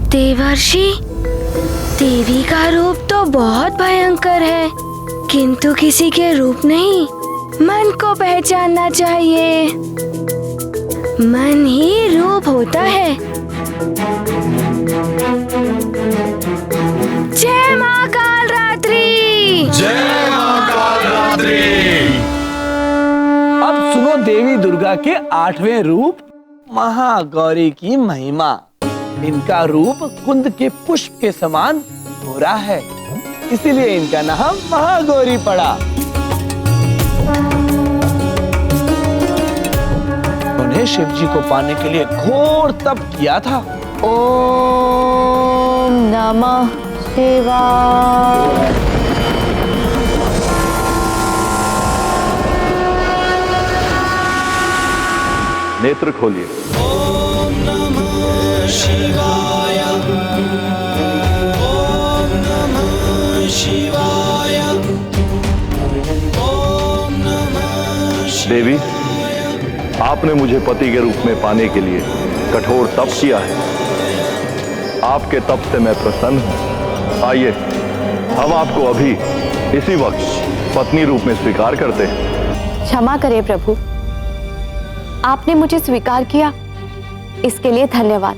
देवर्षि, देवी का रूप तो बहुत भयंकर है, किंतु किसी के रूप नहीं, मन को पहचानना चाहिए। मन ही रूप होता है। जय मां कालरात्रि। जय मां कालरात्रि। अब सुनो देवी दुर्गा के 8वें रूप महागौरी की महिमा। इनका रूप कुंद के पुष्प के समान गोरा है, इसीलिए इनका नाम महागौरी पड़ा। उन्हें शिव जी को पाने के लिए घोर तप किया था। ओम नमः शिवाय। नेत्र खोलिए। ओम नमः शिवाय। ओम नमः शिवाय। ओम नमः शिवाय। देवी, आपने मुझे पति के रूप में पाने के लिए कठोर तप किया है। आपके तप से मैं प्रसन्न हूं। आइए, हम आपको अभी इसी वक्त पत्नी रूप में स्वीकार करते हैं। क्षमा करें प्रभु, आपने मुझे स्वीकार किया, इसके लिए धन्यवाद।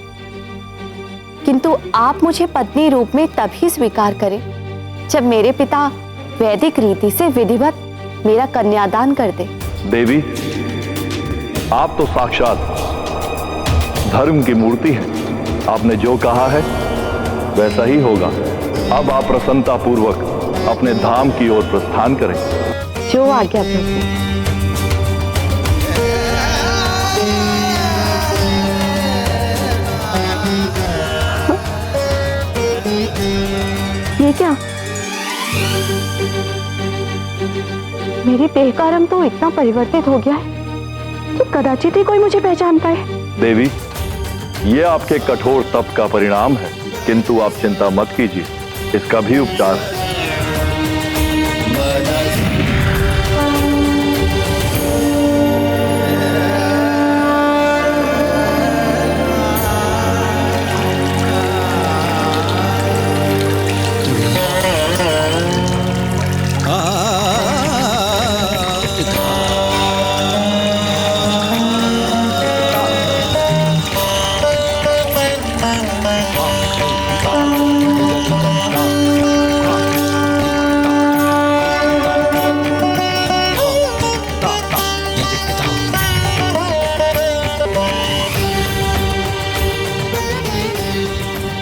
किंतु आप मुझे पत्नी रूप में तभी स्वीकार करें जब मेरे पिता वैदिक रीति से विधिवत मेरा कन्यादान कर दे। देवी, आप तो साक्षात धर्म की मूर्ति हैं। आपने जो कहा है वैसा ही होगा। अब आप प्रसन्नता पूर्वक अपने धाम की ओर प्रस्थान करें। जो आज्ञा प्रभु। ये क्या? मेरे देह का रंग तो इतना परिवर्तित हो गया है कि कदाचित ही कोई मुझे पहचान पाए। देवी, ये आपके कठोर तप का परिणाम है, किंतु आप चिंता मत कीजिए, इसका भी उपचार है।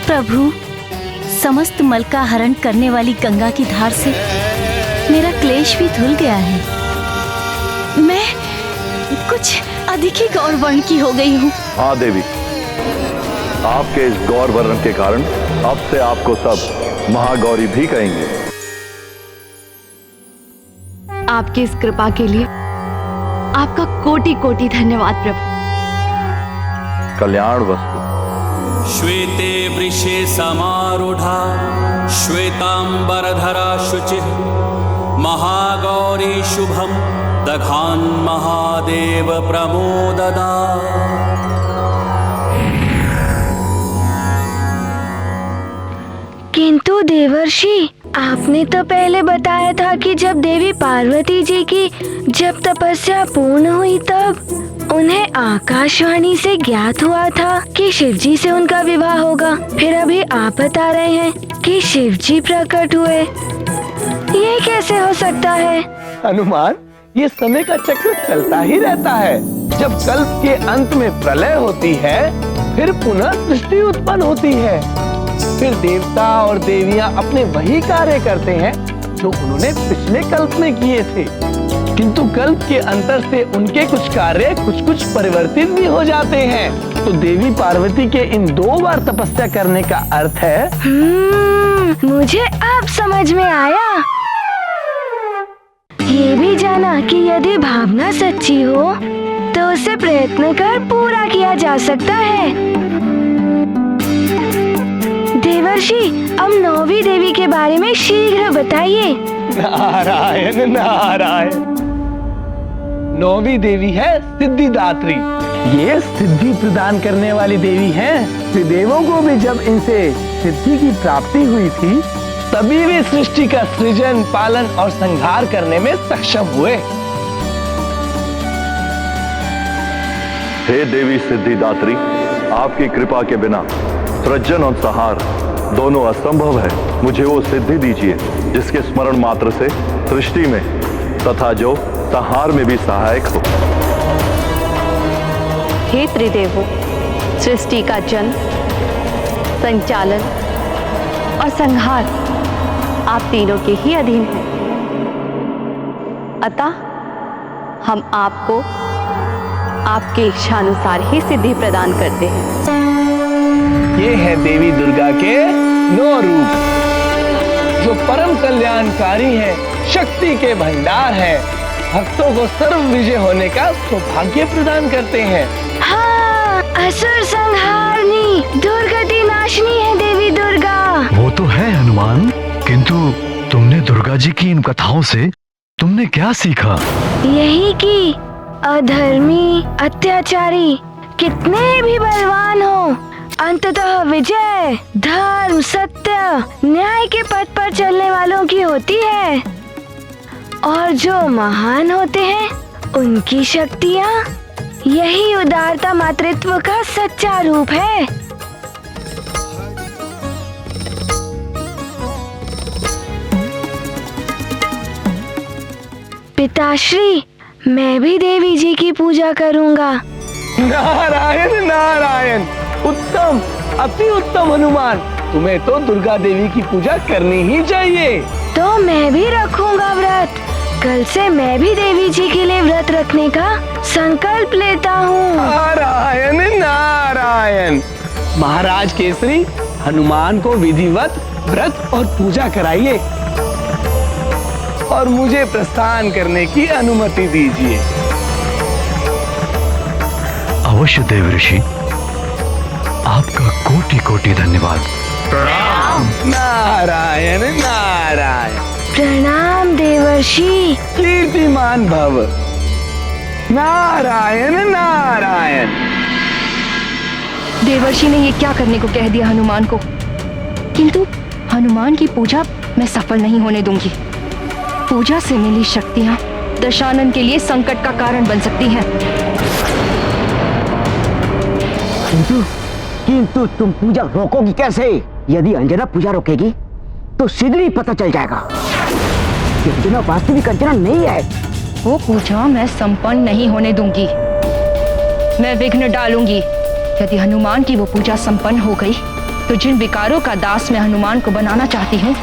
प्रभु, समस्त मल का हरण करने वाली गंगा की धार से मेरा क्लेश भी धुल गया है। मैं कुछ अधिक ही गौर वर्ण की हो गई हूँ। हाँ देवी, आपके इस गौर वर्ण के कारण अब से आपको सब महागौरी भी कहेंगे। आपकी इस कृपा के लिए आपका कोटि कोटि धन्यवाद प्रभु। कल्याण वस्तु। श्वेते वृषे समारूढ़ा श्वेतांबरधरा शुचिः महागौरी शुभम दघान महादेव प्रमोददा। किंतु देवर्षि, आपने तो पहले बताया था कि जब देवी पार्वती जी की जब तपस्या पूर्ण हुई तब उन्हें आकाशवाणी से ज्ञात हुआ था कि शिवजी से उनका विवाह होगा। फिर अभी आप बता रहे हैं कि शिवजी प्रकट हुए। ये कैसे हो सकता है? हनुमान, ये समय का चक्र चलता ही रहता है। जब कल्प के अंत में प्रलय होती है, फिर पुनः सृष्टि उत्पन्न होती है। फिर देवता और देवियां अपने वही कार्य करते हैं जो उन्होंने पिछले कल्प में किए थे, किंतु कल्प के अंतर से उनके कुछ कार्य कुछ परिवर्तित भी हो जाते हैं। तो देवी पार्वती के इन 2 बार तपस्या करने का अर्थ है। मुझे अब समझ में आया। ये भी जाना कि यदि भावना सच्ची हो तो उसे प्रयत्न कर पूरा किया जा सकता है। देवर्षि, अब 9वीं देवी के बारे में शीघ्र बताइए। नारायण नारायण। 9वीं देवी है सिद्धिदात्री। ये सिद्धि प्रदान करने वाली देवी हैं। त्रिदेवों को भी जब इनसे सिद्धि की प्राप्ति हुई थी, तभी वे सृष्टि का सृजन, पालन और संहार करने में सक्षम हुए। हे देवी सिद्धिदात्री, आपकी कृपा के बिना सृजन और संहार दोनों असंभव है। मुझे वो सिद्धि दीजिए जिसके स्मरण मात्र से सृष्टि में तथा जो संहार में भी सहायक हो। हे त्रिदेवों, सृष्टि का जन्म, संचालन और संहार आप तीनों के ही अधीन हैं। अतः हम आपको आपके इच्छानुसार ही सिद्धि प्रदान करते हैं। ये है देवी दुर्गा के 9 रूप, जो परम कल्याणकारी हैं, शक्ति के भंडार हैं, भक्तों को सर्व विजय होने का सौभाग्य प्रदान करते हैं। हाँ, असुर संहारनी, दुर्गति नाशनी है देवी दुर्गा। वो तो है हनुमान, किंतु तुमने दुर्गा जी की इन कथाओं से तुमने क्या सीखा? यही कि अधर्मी, अत्याचारी कितने भी बलवान हो, अंततः विजय धर्म, सत्य, न्याय के पथ पर चलने वालों की होती है। और जो महान होते हैं, उनकी शक्तियाँ, यही उदारता मातृत्व का सच्चा रूप है। पिताश्री, मैं भी देवी जी की पूजा करूंगा। नारायण नारायण, उत्तम, अति उत्तम हनुमान। तुम्हें तो दुर्गा देवी की पूजा करनी ही चाहिए। तो मैं भी रखूंगा व्रत। कल से मैं भी देवी जी के लिए व्रत रखने का संकल्प लेता हूँ। नारायण नारायण। महाराज केसरी, हनुमान को विधिवत व्रत और पूजा कराइए और मुझे प्रस्थान करने की अनुमति दीजिए। अवश्य देव ऋषि, आपका कोटि कोटि धन्यवाद। नारायण नारायण। प्रणाम देवर्षि। कीर्तिमान भव। नारायण नारायण। देवर्षि ने ये क्या करने को कह दिया हनुमान को, किंतु हनुमान की पूजा मैं सफल नहीं होने दूंगी। पूजा से मिली शक्तियां दशानन के लिए संकट का कारण बन सकती हैं। किंतु तुम पूजा रोकोगी कैसे? यदि अंजना पूजा रोकेगी तो शीघ्र ही पता चल जाएगा कि अंजना वास्तविक अंजना नहीं है। वो पूजा मैं संपन्न नहीं होने दूंगी। मैं विघ्न डालूंगी। यदि हनुमान की वो पूजा संपन्न हो गई तो जिन विकारों का दास मैं हनुमान को बनाना चाहती हूँ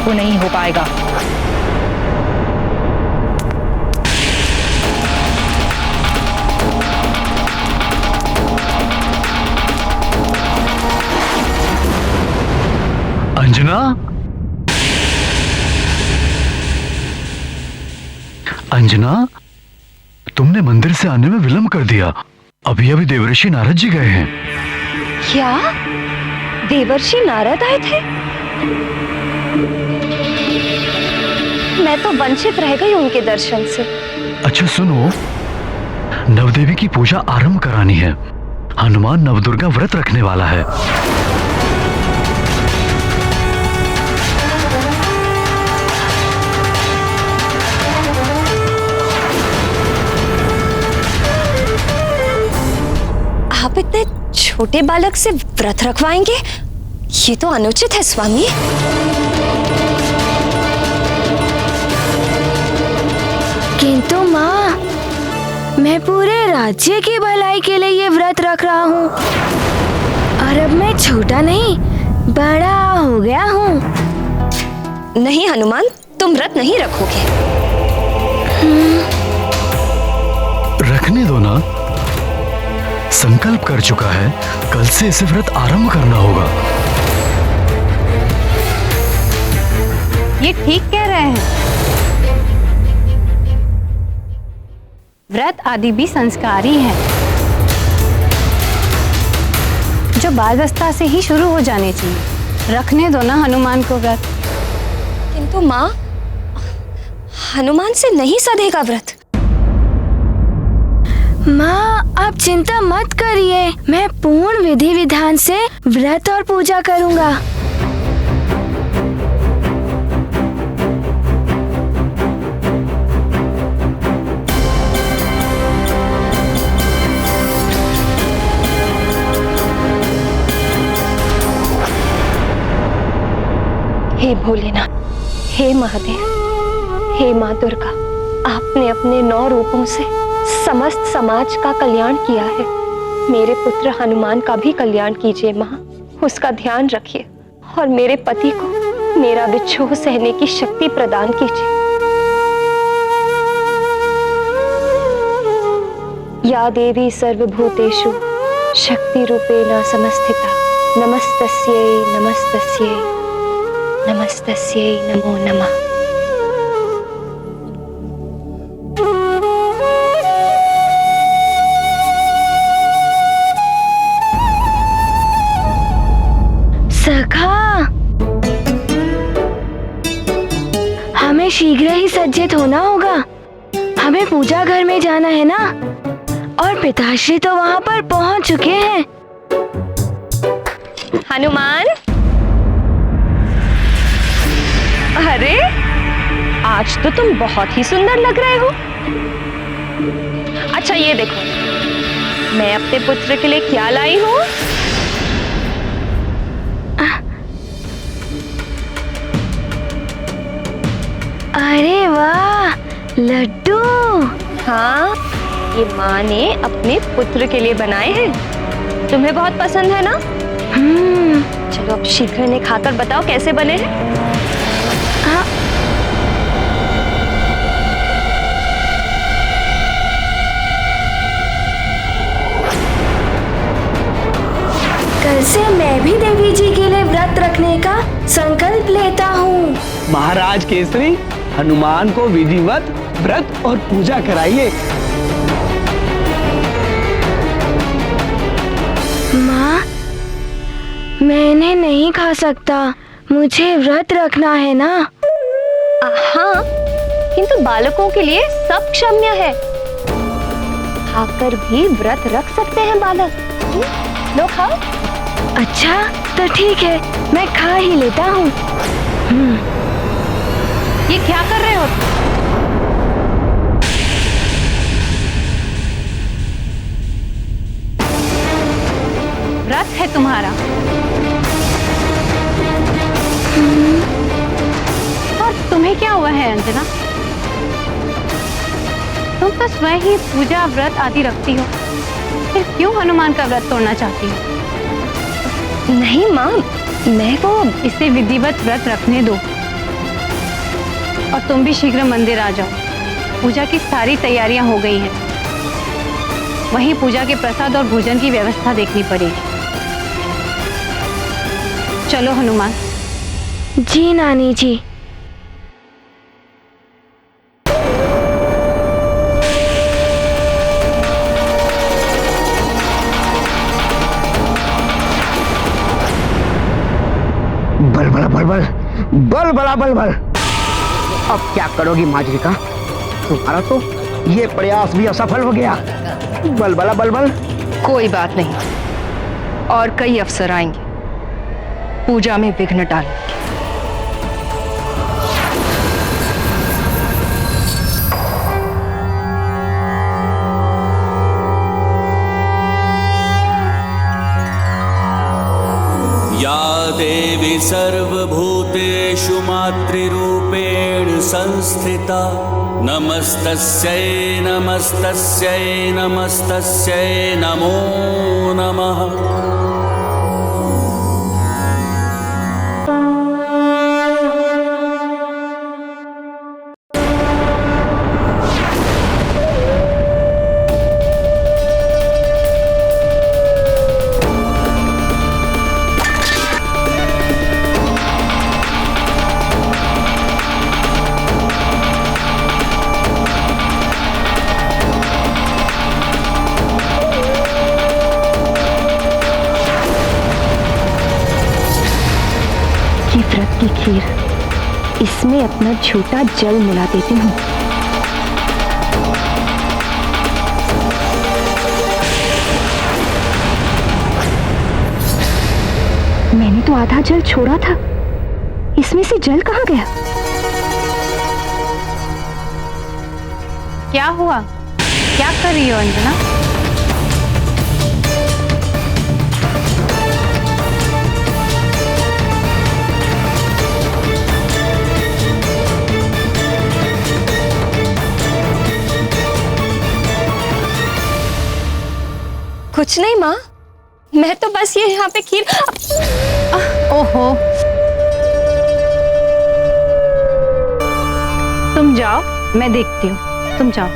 वो नहीं हो पाएगा। अंजना, अंजना, तुमने मंदिर से आने में विलंब कर दिया। अभी अभी देवर्षि नारद जी गए हैं। क्या देवर्षि नारद आए थे? मैं तो वंचित रह गई उनके दर्शन से। अच्छा सुनो, नवदेवी की पूजा आरंभ करानी है। हनुमान नवदुर्गा व्रत रखने वाला है। आप इतने छोटे बालक से व्रत रखवाएंगे? ये तो अनुचित है स्वामी। किंतु माँ, मैं पूरे राज्य की भलाई के लिए ये व्रत रख रहा हूँ और अब मैं छोटा नहीं, बड़ा हो गया हूँ। नहीं हनुमान, तुम व्रत नहीं रखोगे। रखने दो ना, संकल्प कर चुका है। कल से इसे व्रत आरंभ करना होगा। ये ठीक कह रहे हैं। व्रत आदि भी संस्कारी हैं, जो बाल्यावस्था से ही शुरू हो जाने चाहिए। रखने दो ना हनुमान को व्रत। किंतु माँ, हनुमान से नहीं सधेगा व्रत। माँ, आप चिंता मत करिए, मैं पूर्ण विधि विधान से व्रत और पूजा करूँगा। हे भोलेनाथ, हे महादेव, हे माँ दुर्गा, आपने अपने 9 रूपों से समस्त समाज का कल्याण किया है। मेरे पुत्र हनुमान का भी कल्याण कीजिए माँ, उसका ध्यान रखिए और मेरे पति को मेरा विक्षोभ सहने की शक्ति प्रदान कीजिए। या देवी सर्वभूतेषु शक्ति रूपेण समस्थिता, नमस्तस्यै नमस्तस्यै नमस्तस्यै नमो नमः। सखा, हमें शीघ्र ही सज्जित होना होगा। हमें पूजा घर में जाना है ना, और पिताश्री तो वहाँ पर पहुँच चुके हैं। हनुमान, अरे आज तो तुम बहुत ही सुंदर लग रहे हो। अच्छा ये देखो, मैं अपने पुत्र के लिए क्या लाई हूँ। अरे वाह, लड्डू। हाँ, ये माँ ने अपने पुत्र के लिए बनाए हैं। तुम्हें बहुत पसंद है ना? चलो अब शीघ्र इन्हें खाकर बताओ कैसे बने हैं। कल से मैं भी देवी जी के लिए व्रत रखने का संकल्प लेता हूँ। महाराज केसरी, हनुमान को विधिवत व्रत और पूजा कराइए। माँ, मैं इन्हें नहीं खा सकता, मुझे व्रत रखना है ना। हाँ, किंतु बालकों के लिए सब क्षम्य है। खाकर भी व्रत रख सकते हैं बालक। लो खाओ। अच्छा तो ठीक है, मैं खा ही लेता हूँ। ये क्या कर रहे हो? व्रत है तुम्हारा और तुम्हें क्या हुआ है अंजना? तुम तो स्वयं ही पूजा व्रत आदि रखती हो, फिर क्यों हनुमान का व्रत तोड़ना चाहती हो? नहीं माँ, मैं वो इसे विधिवत व्रत रखने दो और तुम भी शीघ्र मंदिर आ जाओ। पूजा की सारी तैयारियां हो गई हैं। वहीं पूजा के प्रसाद और भोजन की व्यवस्था देखनी पड़ेगी। चलो हनुमान। जी नानी जी। बल बला बल बल, बल बला बल बल। अब क्या करोगी माजरिका? तुम्हारा तो ये प्रयास भी असफल हो गया। बल बला बल बल। कोई बात नहीं, और कई अवसर आएंगे पूजा में विघ्न डालने के। या देवी सर्वभूतेषु मातृरूपेण संस्थिता, नमस्तस्यै नमस्तस्यै नमस्तस्यै नमो नमः। व्रत की खीर, इसमें अपना झूठा जल मिला देती हूँ। आधा जल छोड़ा था, इसमें से जल कहाँ गया? क्या हुआ? क्या कर रही हो अंजना? कुछ नहीं माँ, मैं तो बस ये यहाँ पे खीर। ओहो, तुम जाओ, मैं देखती हूँ, तुम जाओ।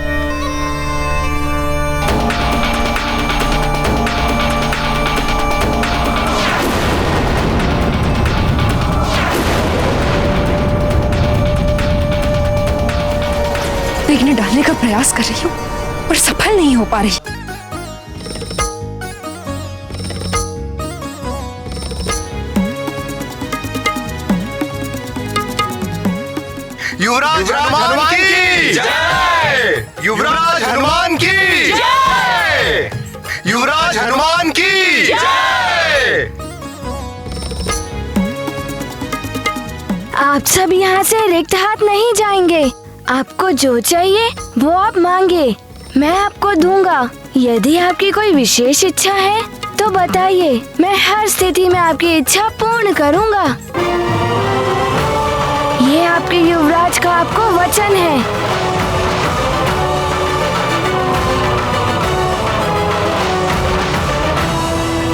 विघ्न डालने का प्रयास कर रही हूँ पर सफल नहीं हो पा रही। युवराज हनुमान की जय! युवराज हनुमान की जय! युवराज हनुमान की जय! आप सब यहाँ से रिक्त हाथ नहीं जाएंगे। आपको जो चाहिए वो आप मांगे, मैं आपको दूंगा। यदि आपकी कोई विशेष इच्छा है तो बताइए, मैं हर स्थिति में आपकी इच्छा पूर्ण करूंगा। ये आपके युवराज का आपको वचन है।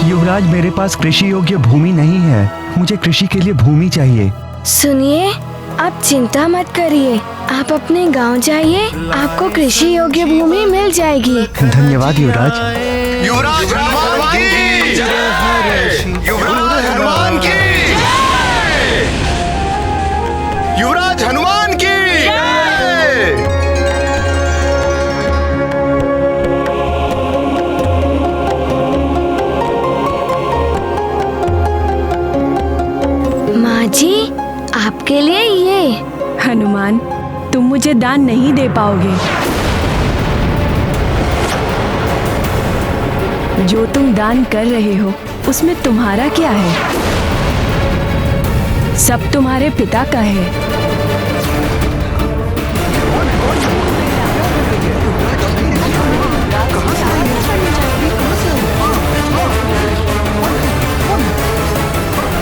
युवराज, मेरे पास कृषि योग्य भूमि नहीं है, मुझे कृषि के लिए भूमि चाहिए। सुनिए, आप चिंता मत करिए, आप अपने गांव जाइए, आपको कृषि योग्य भूमि मिल जाएगी। धन्यवाद युवराज। युवराज हनुमान की जय! युवराज हनुमान की जय! युवराज हनुमान की जय! माँ जी, आपके लिए ये। हनुमान, तुम मुझे दान नहीं दे पाओगे। जो तुम दान कर रहे हो उसमें तुम्हारा क्या है? सब तुम्हारे पिता का है।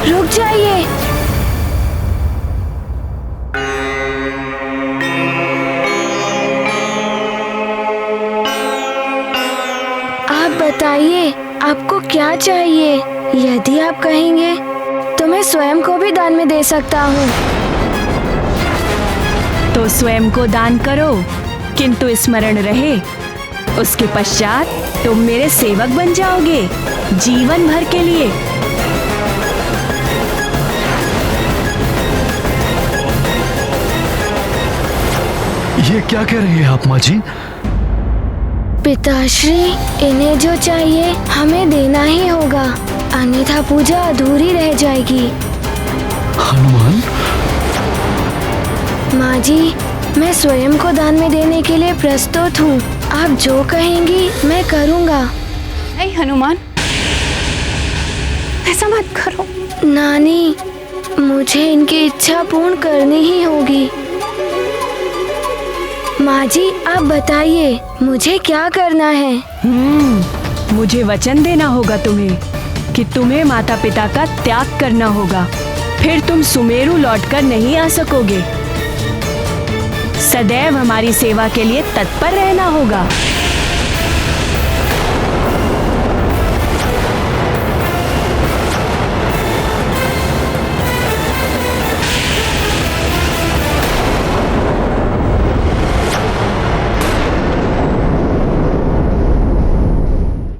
रुक जाइए। आप बताइए, आपको क्या चाहिए? यदि आप कहेंगे तो मैं स्वयं को भी दान में दे सकता हूँ। तो स्वयं को दान करो, किंतु स्मरण रहे, उसके पश्चात तुम मेरे सेवक बन जाओगे जीवन भर के लिए। ये क्या कह रही है आप माँ जी? पिताश्री, इन्हें जो चाहिए हमें देना ही होगा, अन्यथा पूजा अधूरी रह जाएगी। हनुमान, माँ जी, मैं स्वयं को दान में देने के लिए प्रस्तुत हूँ। आप जो कहेंगी मैं करूँगा। नहीं हनुमान, ऐसा मत करो। नानी, मुझे इनकी इच्छा पूर्ण करनी ही होगी। माँ जी, आप बताइए मुझे क्या करना है? मुझे वचन देना होगा तुम्हें कि तुम्हें माता पिता का त्याग करना होगा, फिर तुम सुमेरु लौटकर नहीं आ सकोगे। सदैव हमारी सेवा के लिए तत्पर रहना होगा।